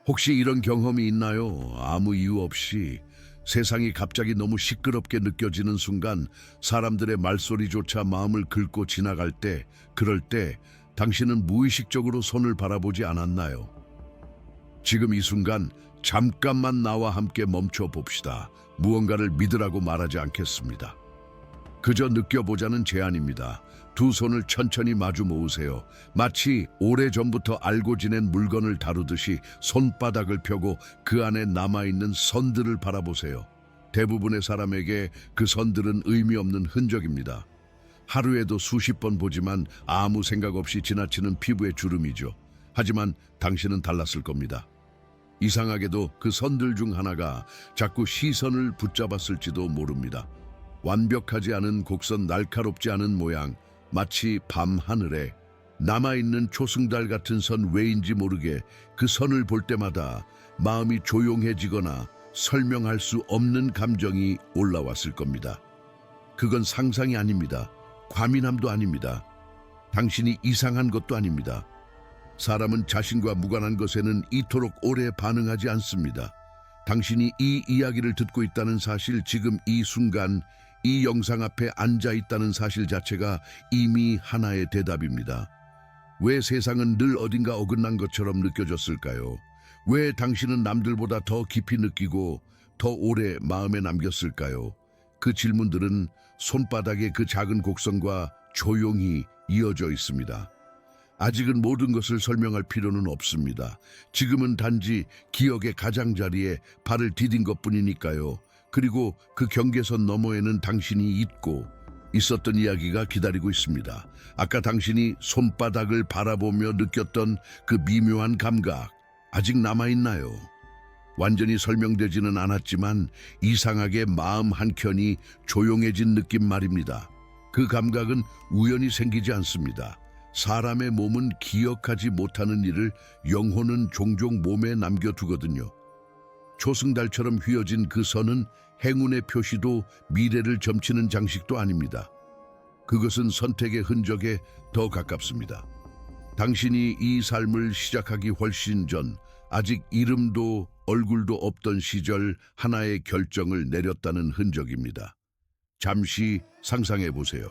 혹시 이런 경험이 있나요? 아무 이유 없이 세상이 갑자기 너무 시끄럽게 느껴지는 순간 사람들의 말소리조차 마음을 긁고 지나갈 때, 그럴 때 당신은 무의식적으로 손을 바라보지 않았나요? 지금 이 순간 잠깐만 나와 함께 멈춰 봅시다. 무언가를 믿으라고 말하지 않겠습니다. 그저 느껴보자는 제안입니다. 두 손을 천천히 마주 모으세요. 마치 오래전부터 알고 지낸 물건을 다루듯이 손바닥을 펴고 그 안에 남아있는 선들을 바라보세요. 대부분의 사람에게 그 선들은 의미 없는 흔적입니다. 하루에도 수십 번 보지만 아무 생각 없이 지나치는 피부의 주름이죠. 하지만 당신은 달랐을 겁니다. 이상하게도 그 선들 중 하나가 자꾸 시선을 붙잡았을지도 모릅니다. 완벽하지 않은 곡선, 날카롭지 않은 모양, 마치 밤 하늘에 남아있는 초승달 같은 선, 왜인지 모르게 그 선을 볼 때마다 마음이 조용해지거나 설명할 수 없는 감정이 올라왔을 겁니다. 그건 상상이 아닙니다. 과민함도 아닙니다. 당신이 이상한 것도 아닙니다. 사람은 자신과 무관한 것에는 이토록 오래 반응하지 않습니다. 당신이 이 이야기를 듣고 있다는 사실, 지금 이 순간 이 영상 앞에 앉아 있다는 사실 자체가 이미 하나의 대답입니다. 왜 세상은 늘 어딘가 어긋난 것처럼 느껴졌을까요? 왜 당신은 남들보다 더 깊이 느끼고 더 오래 마음에 남겼을까요? 그 질문들은 손바닥의 그 작은 곡선과 조용히 이어져 있습니다. 아직은 모든 것을 설명할 필요는 없습니다. 지금은 단지 기억의 가장자리에 발을 디딘 것뿐이니까요. 그리고 그 경계선 너머에는 당신이 잊고 있었던 이야기가 기다리고 있습니다. 아까 당신이 손바닥을 바라보며 느꼈던 그 미묘한 감각, 아직 남아있나요? 완전히 설명되지는 않았지만 이상하게 마음 한켠이 조용해진 느낌 말입니다. 그 감각은 우연히 생기지 않습니다. 사람의 몸은 기억하지 못하는 일을 영혼은 종종 몸에 남겨두거든요. 초승달처럼 휘어진 그 선은 행운의 표시도 미래를 점치는 장식도 아닙니다. 그것은 선택의 흔적에 더 가깝습니다. 당신이 이 삶을 시작하기 훨씬 전, 아직 이름도 얼굴도 없던 시절 하나의 결정을 내렸다는 흔적입니다. 잠시 상상해 보세요.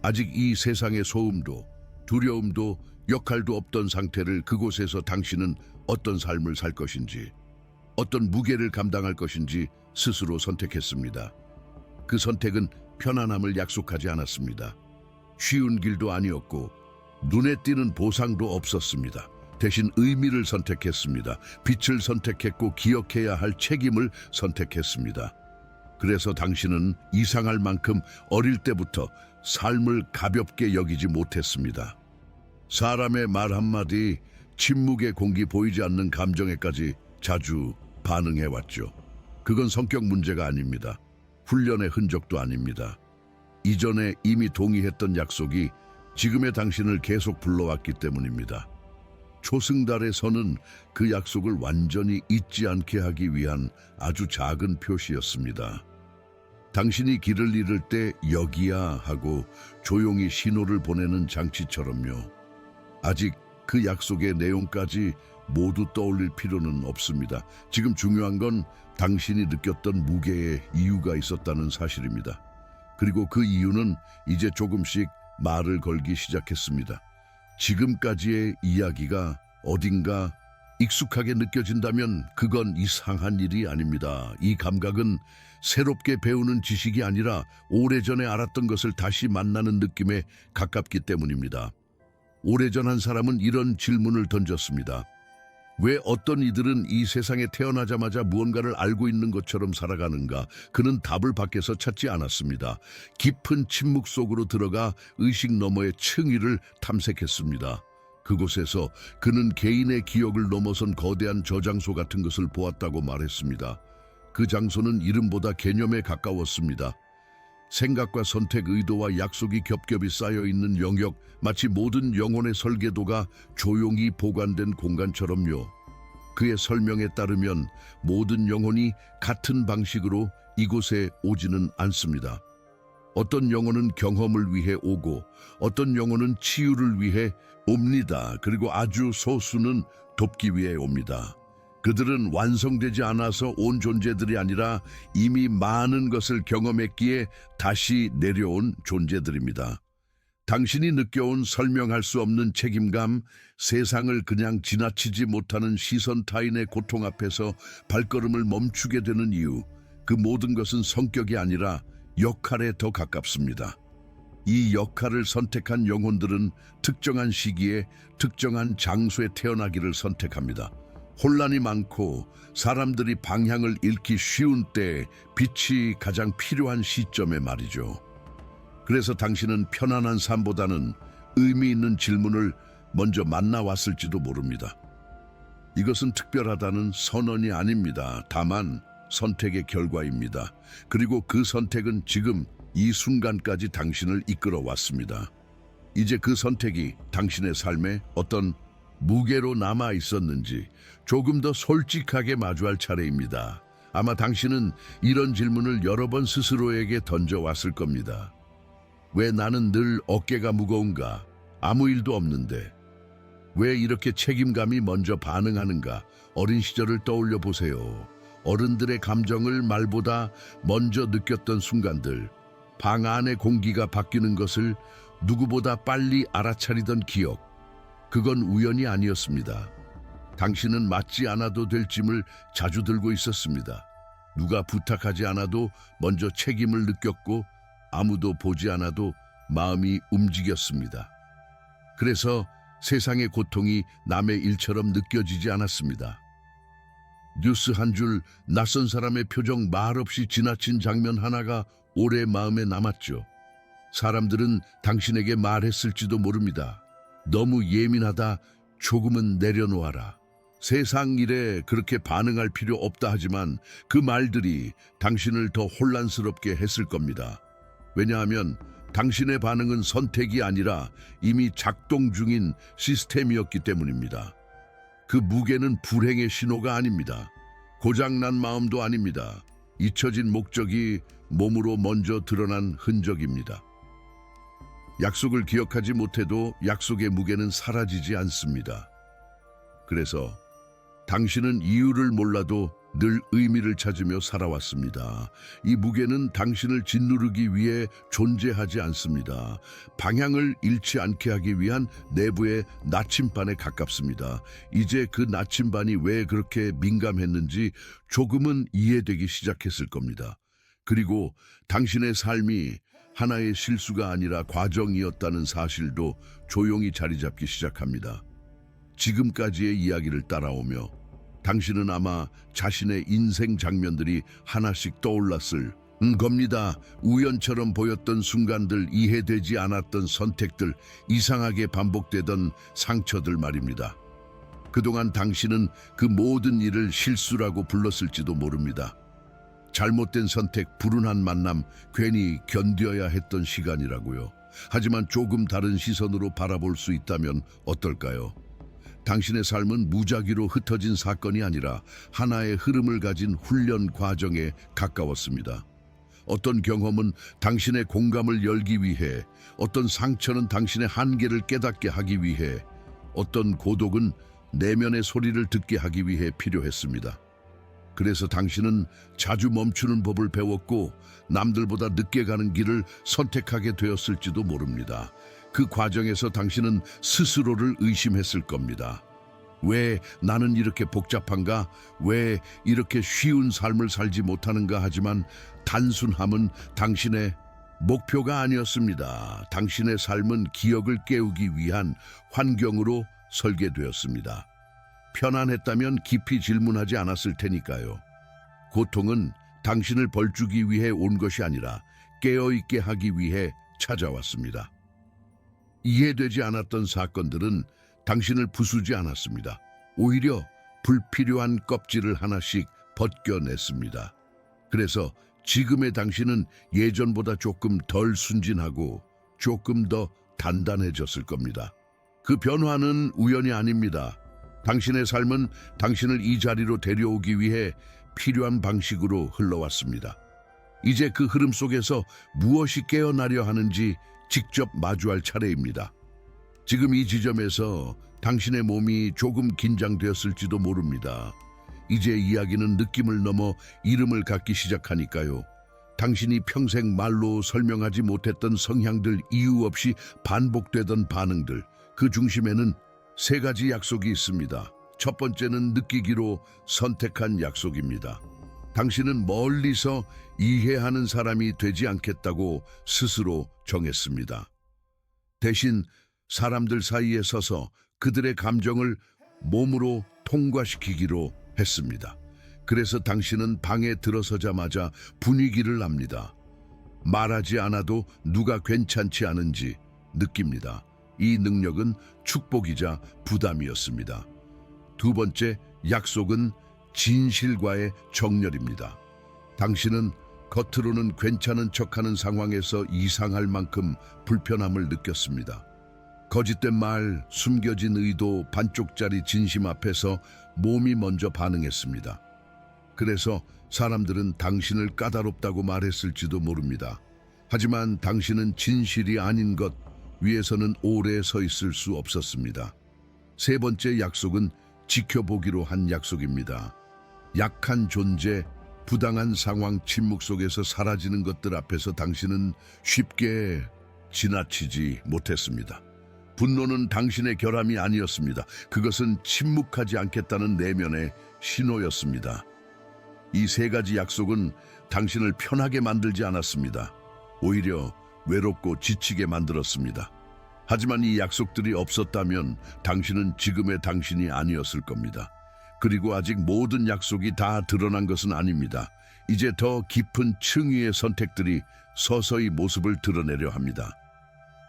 아직 이 세상의 소음도 두려움도 역할도 없던 상태를 그곳에서 당신은 어떤 삶을 살 것인지, 어떤 무게를 감당할 것인지 스스로 선택했습니다. 그 선택은 편안함을 약속하지 않았습니다. 쉬운 길도 아니었고 눈에 띄는 보상도 없었습니다. 대신 의미를 선택했습니다. 빛을 선택했고 기억해야 할 책임을 선택했습니다. 그래서 당신은 이상할 만큼 어릴 때부터 삶을 가볍게 여기지 못했습니다. 사람의 말 한마디, 침묵의 공기, 보이지 않는 감정에까지 자주 반응해왔죠. 그건 성격 문제가 아닙니다. 훈련의 흔적도 아닙니다. 이전에 이미 동의했던 약속이 지금의 당신을 계속 불러왔기 때문입니다. 초승달의 선은 그 약속을 완전히 잊지 않게 하기 위한 아주 작은 표시였습니다. 당신이 길을 잃을 때 여기야 하고 조용히 신호를 보내는 장치처럼요. 아직 그 약속의 내용까지 모두 떠올릴 필요는 없습니다. 지금 중요한 건 당신이 느꼈던 무게의 이유가 있었다는 사실입니다. 그리고 그 이유는 이제 조금씩 말을 걸기 시작했습니다. 지금까지의 이야기가 어딘가 익숙하게 느껴진다면 그건 이상한 일이 아닙니다. 이 감각은 새롭게 배우는 지식이 아니라 오래전에 알았던 것을 다시 만나는 느낌에 가깝기 때문입니다. 오래전 한 사람은 이런 질문을 던졌습니다. 왜 어떤 이들은 이 세상에 태어나자마자 무언가를 알고 있는 것처럼 살아가는가? 그는 답을 밖에서 찾지 않았습니다. 깊은 침묵 속으로 들어가 의식 너머의 층위를 탐색했습니다. 그곳에서 그는 개인의 기억을 넘어선 거대한 저장소 같은 것을 보았다고 말했습니다. 그 장소는 이름보다 개념에 가까웠습니다. 생각과 선택, 의도와 약속이 겹겹이 쌓여있는 영역, 마치 모든 영혼의 설계도가 조용히 보관된 공간처럼요. 그의 설명에 따르면 모든 영혼이 같은 방식으로 이곳에 오지는 않습니다. 어떤 영혼은 경험을 위해 오고 어떤 영혼은 치유를 위해 옵니다. 그리고 아주 소수는 돕기 위해 옵니다. 그들은 완성되지 않아서 온 존재들이 아니라 이미 많은 것을 경험했기에 다시 내려온 존재들입니다. 당신이 느껴온 설명할 수 없는 책임감, 세상을 그냥 지나치지 못하는 시선 타인의 고통 앞에서 발걸음을 멈추게 되는 이유, 그 모든 것은 성격이 아니라 역할에 더 가깝습니다. 이 역할을 선택한 영혼들은 특정한 시기에 특정한 장소에 태어나기를 선택합니다. 혼란이 많고 사람들이 방향을 잃기 쉬운 때 빛이 가장 필요한 시점에 말이죠. 그래서 당신은 편안한 삶보다는 의미 있는 질문을 먼저 만나왔을지도 모릅니다. 이것은 특별하다는 선언이 아닙니다. 다만 선택의 결과입니다. 그리고 그 선택은 지금 이 순간까지 당신을 이끌어 왔습니다. 이제 그 선택이 당신의 삶에 어떤 무게로 남아 있었는지 조금 더 솔직하게 마주할 차례입니다. 아마 당신은 이런 질문을 여러 번 스스로에게 던져왔을 겁니다. 왜 나는 늘 어깨가 무거운가? 아무 일도 없는데. 왜 이렇게 책임감이 먼저 반응하는가? 어린 시절을 떠올려 보세요. 어른들의 감정을 말보다 먼저 느꼈던 순간들, 방 안의 공기가 바뀌는 것을 누구보다 빨리 알아차리던 기억, 그건 우연이 아니었습니다. 당신은 맡지 않아도 될 짐을 자주 들고 있었습니다. 누가 부탁하지 않아도 먼저 책임을 느꼈고 아무도 보지 않아도 마음이 움직였습니다. 그래서 세상의 고통이 남의 일처럼 느껴지지 않았습니다. 뉴스 한 줄, 낯선 사람의 표정 말없이 지나친 장면 하나가 오래 마음에 남았죠. 사람들은 당신에게 말했을지도 모릅니다. 너무 예민하다, 조금은 내려놓아라. 세상 일에 그렇게 반응할 필요 없다 하지만 그 말들이 당신을 더 혼란스럽게 했을 겁니다. 왜냐하면 당신의 반응은 선택이 아니라 이미 작동 중인 시스템이었기 때문입니다. 그 무게는 불행의 신호가 아닙니다. 고장난 마음도 아닙니다. 잊혀진 목적이 몸으로 먼저 드러난 흔적입니다. 약속을 기억하지 못해도 약속의 무게는 사라지지 않습니다. 그래서 당신은 이유를 몰라도 늘 의미를 찾으며 살아왔습니다. 이 무게는 당신을 짓누르기 위해 존재하지 않습니다. 방향을 잃지 않게 하기 위한 내부의 나침반에 가깝습니다. 이제 그 나침반이 왜 그렇게 민감했는지 조금은 이해되기 시작했을 겁니다. 그리고 당신의 삶이 하나의 실수가 아니라 과정이었다는 사실도 조용히 자리 잡기 시작합니다. 지금까지의 이야기를 따라오며 당신은 아마 자신의 인생 장면들이 하나씩 떠올랐을 겁니다. 우연처럼 보였던 순간들, 이해되지 않았던 선택들, 이상하게 반복되던 상처들 말입니다. 그동안 당신은 그 모든 일을 실수라고 불렀을지도 모릅니다. 잘못된 선택, 불운한 만남, 괜히 견뎌야 했던 시간이라고요. 하지만 조금 다른 시선으로 바라볼 수 있다면 어떨까요? 당신의 삶은 무작위로 흩어진 사건이 아니라 하나의 흐름을 가진 훈련 과정에 가까웠습니다. 어떤 경험은 당신의 공감을 열기 위해, 어떤 상처는 당신의 한계를 깨닫게 하기 위해, 어떤 고독은 내면의 소리를 듣게 하기 위해 필요했습니다. 그래서 당신은 자주 멈추는 법을 배웠고 남들보다 늦게 가는 길을 선택하게 되었을지도 모릅니다. 그 과정에서 당신은 스스로를 의심했을 겁니다. 왜 나는 이렇게 복잡한가? 왜 이렇게 쉬운 삶을 살지 못하는가? 하지만 단순함은 당신의 목표가 아니었습니다. 당신의 삶은 기억을 깨우기 위한 환경으로 설계되었습니다. 편안했다면 깊이 질문하지 않았을 테니까요. 고통은 당신을 벌주기 위해 온 것이 아니라 깨어있게 하기 위해 찾아왔습니다. 이해되지 않았던 사건들은 당신을 부수지 않았습니다. 오히려 불필요한 껍질을 하나씩 벗겨냈습니다. 그래서 지금의 당신은 예전보다 조금 덜 순진하고 조금 더 단단해졌을 겁니다. 그 변화는 우연이 아닙니다. 당신의 삶은 당신을 이 자리로 데려오기 위해 필요한 방식으로 흘러왔습니다. 이제 그 흐름 속에서 무엇이 깨어나려 하는지 직접 마주할 차례입니다. 지금 이 지점에서 당신의 몸이 조금 긴장되었을지도 모릅니다. 이제 이야기는 느낌을 넘어 이름을 갖기 시작하니까요. 당신이 평생 말로 설명하지 못했던 성향들, 이유 없이 반복되던 반응들, 그 중심에는 세 가지 약속이 있습니다. 첫 번째는 느끼기로 선택한 약속입니다. 당신은 멀리서 이해하는 사람이 되지 않겠다고 스스로 정했습니다. 대신 사람들 사이에 서서 그들의 감정을 몸으로 통과시키기로 했습니다. 그래서 당신은 방에 들어서자마자 분위기를 압니다. 말하지 않아도 누가 괜찮지 않은지 느낍니다. 이 능력은 축복이자 부담이었습니다. 두 번째 약속은 진실과의 정렬입니다. 당신은 겉으로는 괜찮은 척하는 상황에서 이상할 만큼 불편함을 느꼈습니다. 거짓된 말, 숨겨진 의도, 반쪽짜리 진심 앞에서 몸이 먼저 반응했습니다. 그래서 사람들은 당신을 까다롭다고 말했을지도 모릅니다. 하지만 당신은 진실이 아닌 것 위에서는 오래 서 있을 수 없었습니다. 세 번째 약속은 지켜보기로 한 약속입니다. 약한 존재, 부당한 상황, 침묵 속에서 사라지는 것들 앞에서 당신은 쉽게 지나치지 못했습니다. 분노는 당신의 결함이 아니었습니다. 그것은 침묵하지 않겠다는 내면의 신호였습니다. 이 세 가지 약속은 당신을 편하게 만들지 않았습니다. 오히려 외롭고 지치게 만들었습니다. 하지만 이 약속들이 없었다면 당신은 지금의 당신이 아니었을 겁니다. 그리고 아직 모든 약속이 다 드러난 것은 아닙니다. 이제 더 깊은 층위의 선택들이 서서히 모습을 드러내려 합니다.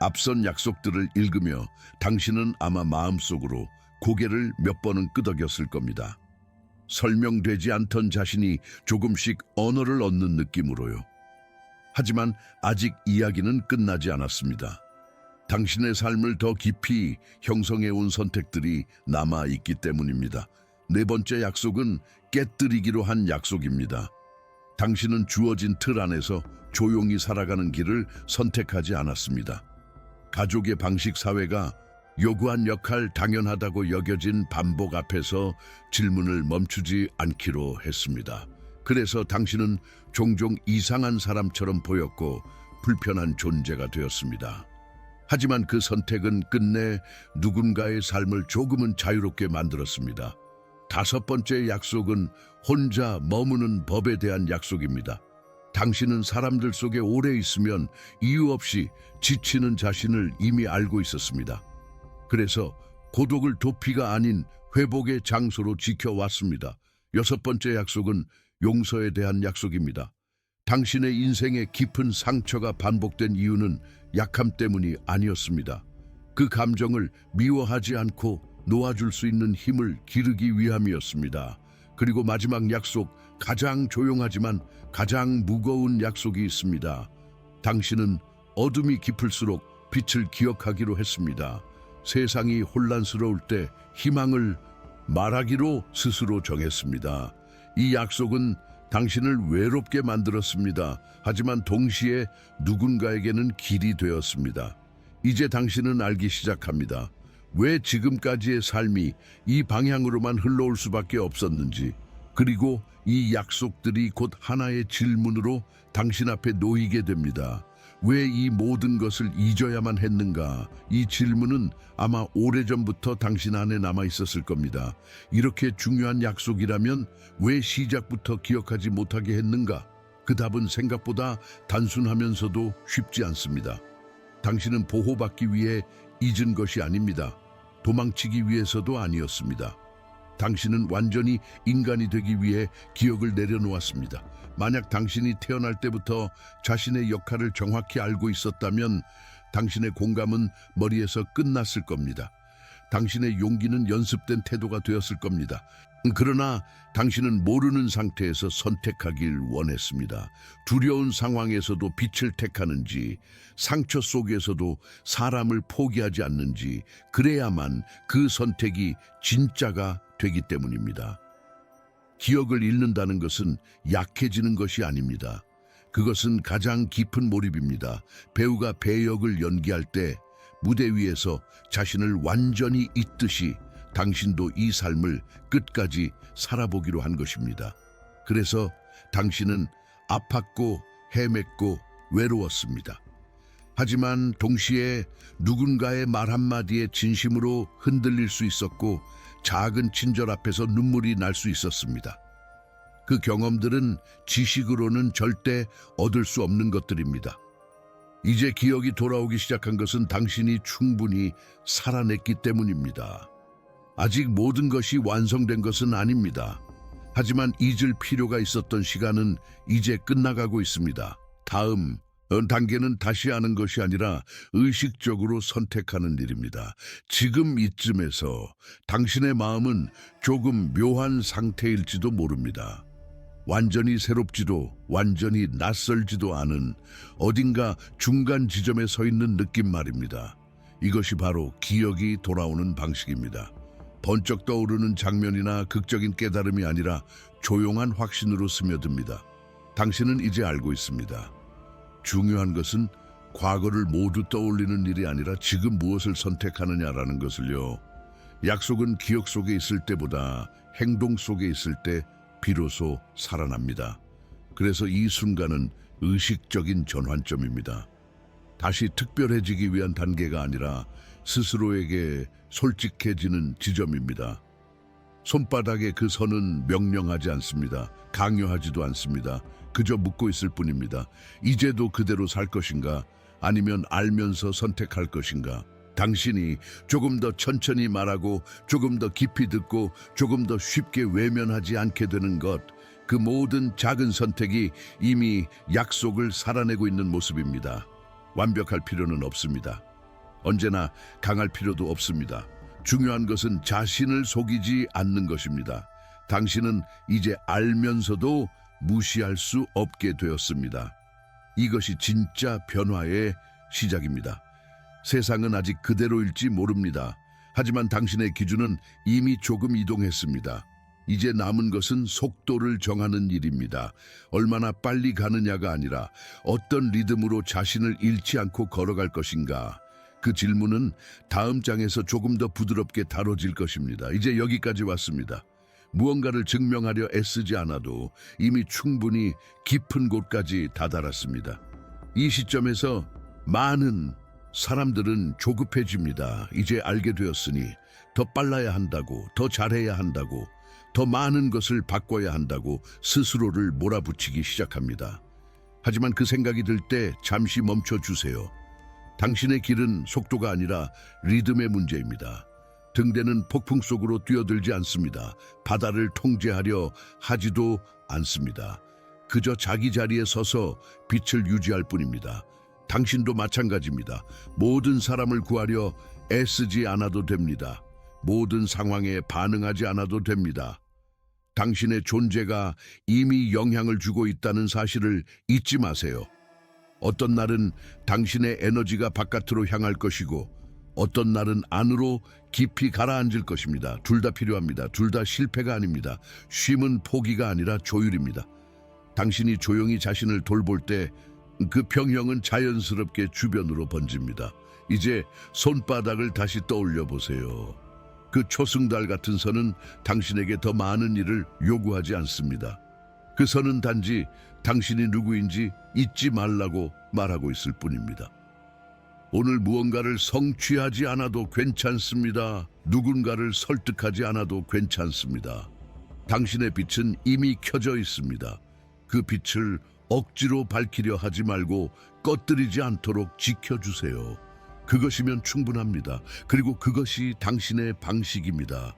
앞선 약속들을 읽으며 당신은 아마 마음속으로 고개를 몇 번은 끄덕였을 겁니다. 설명되지 않던 자신이 조금씩 언어를 얻는 느낌으로요. 하지만 아직 이야기는 끝나지 않았습니다. 당신의 삶을 더 깊이 형성해온 선택들이 남아있기 때문입니다. 네 번째 약속은 깨뜨리기로 한 약속입니다. 당신은 주어진 틀 안에서 조용히 살아가는 길을 선택하지 않았습니다. 가족의 방식, 사회가 요구한 역할, 당연하다고 여겨진 반복 앞에서 질문을 멈추지 않기로 했습니다. 그래서 당신은 종종 이상한 사람처럼 보였고 불편한 존재가 되었습니다. 하지만 그 선택은 끝내 누군가의 삶을 조금은 자유롭게 만들었습니다. 다섯 번째 약속은 혼자 머무는 법에 대한 약속입니다. 당신은 사람들 속에 오래 있으면 이유 없이 지치는 자신을 이미 알고 있었습니다. 그래서 고독을 도피가 아닌 회복의 장소로 지켜왔습니다. 여섯 번째 약속은 용서에 대한 약속입니다. 당신의 인생에 깊은 상처가 반복된 이유는 약함 때문이 아니었습니다. 그 감정을 미워하지 않고 놓아줄 수 있는 힘을 기르기 위함이었습니다. 그리고 마지막 약속, 가장 조용하지만 가장 무거운 약속이 있습니다. 당신은 어둠이 깊을수록 빛을 기억하기로 했습니다. 세상이 혼란스러울 때 희망을 말하기로 스스로 정했습니다. 이 약속은 당신을 외롭게 만들었습니다. 하지만 동시에 누군가에게는 길이 되었습니다. 이제 당신은 알기 시작합니다. 왜 지금까지의 삶이 이 방향으로만 흘러올 수밖에 없었는지, 그리고 이 약속들이 곧 하나의 질문으로 당신 앞에 놓이게 됩니다. 왜 이 모든 것을 잊어야만 했는가? 이 질문은 아마 오래전부터 당신 안에 남아 있었을 겁니다. 이렇게 중요한 약속이라면 왜 시작부터 기억하지 못하게 했는가? 그 답은 생각보다 단순하면서도 쉽지 않습니다. 당신은 보호받기 위해 잊은 것이 아닙니다. 도망치기 위해서도 아니었습니다. 당신은 완전히 인간이 되기 위해 기억을 내려놓았습니다. 만약 당신이 태어날 때부터 자신의 역할을 정확히 알고 있었다면 당신의 공감은 머리에서 끝났을 겁니다. 당신의 용기는 연습된 태도가 되었을 겁니다. 그러나 당신은 모르는 상태에서 선택하길 원했습니다. 두려운 상황에서도 빛을 택하는지, 상처 속에서도 사람을 포기하지 않는지, 그래야만 그 선택이 진짜가 되기 때문입니다. 기억을 잃는다는 것은 약해지는 것이 아닙니다. 그것은 가장 깊은 몰입입니다. 배우가 배역을 연기할 때 무대 위에서 자신을 완전히 잊듯이 당신도 이 삶을 끝까지 살아보기로 한 것입니다. 그래서 당신은 아팠고 헤맸고 외로웠습니다. 하지만 동시에 누군가의 말 한마디에 진심으로 흔들릴 수 있었고 작은 친절 앞에서 눈물이 날 수 있었습니다. 그 경험들은 지식으로는 절대 얻을 수 없는 것들입니다. 이제 기억이 돌아오기 시작한 것은 당신이 충분히 살아냈기 때문입니다. 아직 모든 것이 완성된 것은 아닙니다. 하지만 잊을 필요가 있었던 시간은 이제 끝나가고 있습니다. 다음 단계는 다시 하는 것이 아니라 의식적으로 선택하는 일입니다. 지금 이쯤에서 당신의 마음은 조금 묘한 상태일지도 모릅니다. 완전히 새롭지도 완전히 낯설지도 않은 어딘가 중간 지점에 서 있는 느낌 말입니다. 이것이 바로 기억이 돌아오는 방식입니다. 번쩍 떠오르는 장면이나 극적인 깨달음이 아니라 조용한 확신으로 스며듭니다. 당신은 이제 알고 있습니다. 중요한 것은 과거를 모두 떠올리는 일이 아니라 지금 무엇을 선택하느냐라는 것을요. 약속은 기억 속에 있을 때보다 행동 속에 있을 때 비로소 살아납니다. 그래서 이 순간은 의식적인 전환점입니다. 다시 특별해지기 위한 단계가 아니라 스스로에게 솔직해지는 지점입니다. 손바닥의 그 선은 명령하지 않습니다. 강요하지도 않습니다. 그저 묻고 있을 뿐입니다. 이제도 그대로 살 것인가? 아니면 알면서 선택할 것인가? 당신이 조금 더 천천히 말하고 조금 더 깊이 듣고 조금 더 쉽게 외면하지 않게 되는 것, 그 모든 작은 선택이 이미 약속을 살아내고 있는 모습입니다. 완벽할 필요는 없습니다. 언제나 강할 필요도 없습니다. 중요한 것은 자신을 속이지 않는 것입니다. 당신은 이제 알면서도 무시할 수 없게 되었습니다. 이것이 진짜 변화의 시작입니다. 세상은 아직 그대로일지 모릅니다. 하지만 당신의 기준은 이미 조금 이동했습니다. 이제 남은 것은 속도를 정하는 일입니다. 얼마나 빨리 가느냐가 아니라 어떤 리듬으로 자신을 잃지 않고 걸어갈 것인가. 그 질문은 다음 장에서 조금 더 부드럽게 다뤄질 것입니다. 이제 여기까지 왔습니다. 무언가를 증명하려 애쓰지 않아도 이미 충분히 깊은 곳까지 다다랐습니다. 이 시점에서 많은 사람들은 조급해집니다. 이제 알게 되었으니 더 빨라야 한다고, 더 잘해야 한다고, 더 많은 것을 바꿔야 한다고 스스로를 몰아붙이기 시작합니다. 하지만 그 생각이 들 때 잠시 멈춰주세요. 당신의 길은 속도가 아니라 리듬의 문제입니다. 등대는 폭풍 속으로 뛰어들지 않습니다. 바다를 통제하려 하지도 않습니다. 그저 자기 자리에 서서 빛을 유지할 뿐입니다. 당신도 마찬가지입니다. 모든 사람을 구하려 애쓰지 않아도 됩니다. 모든 상황에 반응하지 않아도 됩니다. 당신의 존재가 이미 영향을 주고 있다는 사실을 잊지 마세요. 어떤 날은 당신의 에너지가 바깥으로 향할 것이고 어떤 날은 안으로 깊이 가라앉을 것입니다. 둘 다 필요합니다. 둘 다 실패가 아닙니다. 쉼은 포기가 아니라 조율입니다. 당신이 조용히 자신을 돌볼 때 그 평형은 자연스럽게 주변으로 번집니다. 이제 손바닥을 다시 떠올려 보세요. 그 초승달 같은 선은 당신에게 더 많은 일을 요구하지 않습니다. 그 선은 단지 당신이 누구인지 잊지 말라고 말하고 있을 뿐입니다. 오늘 무언가를 성취하지 않아도 괜찮습니다. 누군가를 설득하지 않아도 괜찮습니다. 당신의 빛은 이미 켜져 있습니다. 그 빛을 억지로 밝히려 하지 말고 꺼뜨리지 않도록 지켜주세요. 그것이면 충분합니다. 그리고 그것이 당신의 방식입니다.